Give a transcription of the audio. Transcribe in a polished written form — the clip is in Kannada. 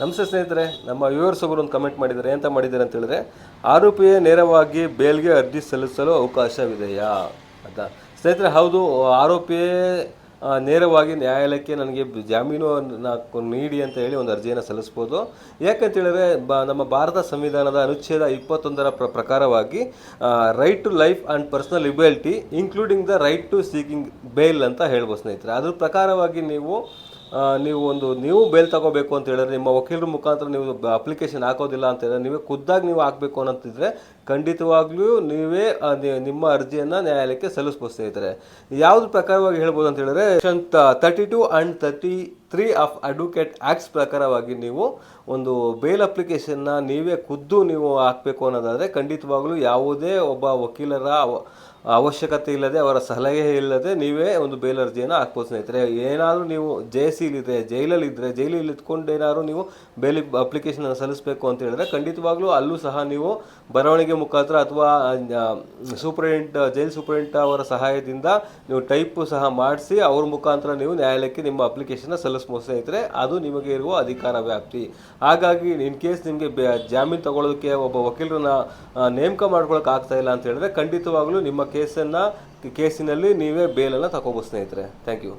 ನಮಸ್ತೆ ಸ್ನೇಹಿತರೆ, ನಮ್ಮ ವ್ಯೂವರ್ಸ್ ಒಬ್ಬರು ಒಂದು ಕಮೆಂಟ್ ಮಾಡಿದ್ದಾರೆ. ಎಂತ ಮಾಡಿದ್ದಾರೆ ಅಂತ ಹೇಳಿದ್ರೆ, ಆರೋಪಿಯೇ ನೇರವಾಗಿ ಬೇಲ್ಗೆ ಅರ್ಜಿ ಸಲ್ಲಿಸಲು ಅವಕಾಶವಿದೆಯಾ ಅಂತ. ಸ್ನೇಹಿತರೆ, ಹೌದು, ಆರೋಪಿಯೇ ನೇರವಾಗಿ ನ್ಯಾಯಾಲಯಕ್ಕೆ ನನಗೆ ಜಾಮೀನು ನೀಡಿ ಅಂತ ಹೇಳಿ ಒಂದು ಅರ್ಜಿಯನ್ನು ಸಲ್ಲಿಸ್ಬೋದು. ಯಾಕಂತ ಹೇಳಿದ್ರೆ ನಮ್ಮ ಭಾರತ ಸಂವಿಧಾನದ ಅನುಚ್ಛೇದ 21ರ ಪ್ರಕಾರವಾಗಿ right to life and personal liberty including the right to seeking bail ಅಂತ ಹೇಳ್ಬೋದು ಸ್ನೇಹಿತರೆ. ಅದ್ರ ಪ್ರಕಾರವಾಗಿ ನೀವು ಬೇಲ್ ತಗೋಬೇಕು ಅಂತ ಹೇಳಿದ್ರೆ ನಿಮ್ಮ ವಕೀಲರ ಮುಖಾಂತರ ನೀವು ಅಪ್ಲಿಕೇಶನ್ ಹಾಕೋದಿಲ್ಲ ಅಂತ ಹೇಳಿದ್ರೆ ನೀವೇ ಖುದ್ದಾಗಿ ನೀವು ಹಾಕಬೇಕು ಅನ್ನೋಂತಿದ್ರೆ ಖಂಡಿತವಾಗ್ಲೂ ನೀವೇ ನಿಮ್ಮ ಅರ್ಜಿಯನ್ನು ನ್ಯಾಯಾಲಯಕ್ಕೆ ಸಲ್ಲಿಸ್ಬೋದು ಸ್ನೇಹಿತರೆ. ಯಾವ್ದು ಪ್ರಕಾರವಾಗಿ ಹೇಳ್ಬೋದು ಅಂತ ಹೇಳಿದ್ರೆ section 32 and 33 of advocate acts ಪ್ರಕಾರವಾಗಿ ನೀವು ಒಂದು ಬೇಲ್ ಅಪ್ಲಿಕೇಶನ್ನ ನೀವೇ ಖುದ್ದು ನೀವು ಹಾಕಬೇಕು ಅನ್ನೋದಾದರೆ ಖಂಡಿತವಾಗ್ಲೂ ಯಾವುದೇ ಒಬ್ಬ ವಕೀಲರ ಅವಶ್ಯಕತೆ ಇಲ್ಲದೆ, ಅವರ ಸಲಹೆ ಇಲ್ಲದೆ ನೀವೇ ಒಂದು ಬೇಲ್ ಅರ್ಜಿಯನ್ನು ಹಾಕ್ಬೋದು ಸ್ನೇಹಿತರೆ. ಏನಾದರೂ ನೀವು ಜೈಲಲ್ಲಿ ಇದ್ಕೊಂಡು ಏನಾದರೂ ನೀವು ಬೇಲ್ ಅಪ್ಲಿಕೇಶನ್ ಸಲ್ಲಿಸಬೇಕು ಅಂತ ಹೇಳಿದ್ರೆ ಖಂಡಿತವಾಗ್ಲೂ ಅಲ್ಲೂ ಸಹ ನೀವು ಬರವಣಿಗೆ ಮುಖಾಂತರ ಅಥವಾ ಜೈಲ್ ಸೂಪರಿಂಟ್ ಅವರ ಸಹಾಯದಿಂದ ನೀವು ಟೈಪು ಸಹ ಮಾಡಿಸಿ ಅವ್ರ ಮುಖಾಂತರ ನೀವು ನ್ಯಾಯಾಲಯಕ್ಕೆ ನಿಮ್ಮ ಅಪ್ಲಿಕೇಶನ್ನ ಸಲ್ಲಿಸ್ಬೋದು ಸ್ನೇಹಿತರೆ. ಅದು ನಿಮಗೆ ಇರುವ ಅಧಿಕಾರ ವ್ಯಾಪ್ತಿ. ಹಾಗಾಗಿ ಇನ್ ಕೇಸ್ ನಿಮಗೆ ಜಾಮೀನು ತಗೊಳ್ಳೋದಕ್ಕೆ ಒಬ್ಬ ವಕೀಲರನ್ನ ನೇಮಕ ಮಾಡ್ಕೊಳಕ್ಕೆ ಆಗ್ತಾ ಇಲ್ಲ ಅಂತ ಹೇಳಿದ್ರೆ ಖಂಡಿತವಾಗ್ಲೂ ನಿಮ್ಮ ಕೇಸಿನಲ್ಲಿ ನೀವೇ ಬೇಲನ್ನು ತಗೋಬೋದು ಸ್ನೇಹಿತರೆ. Thank you.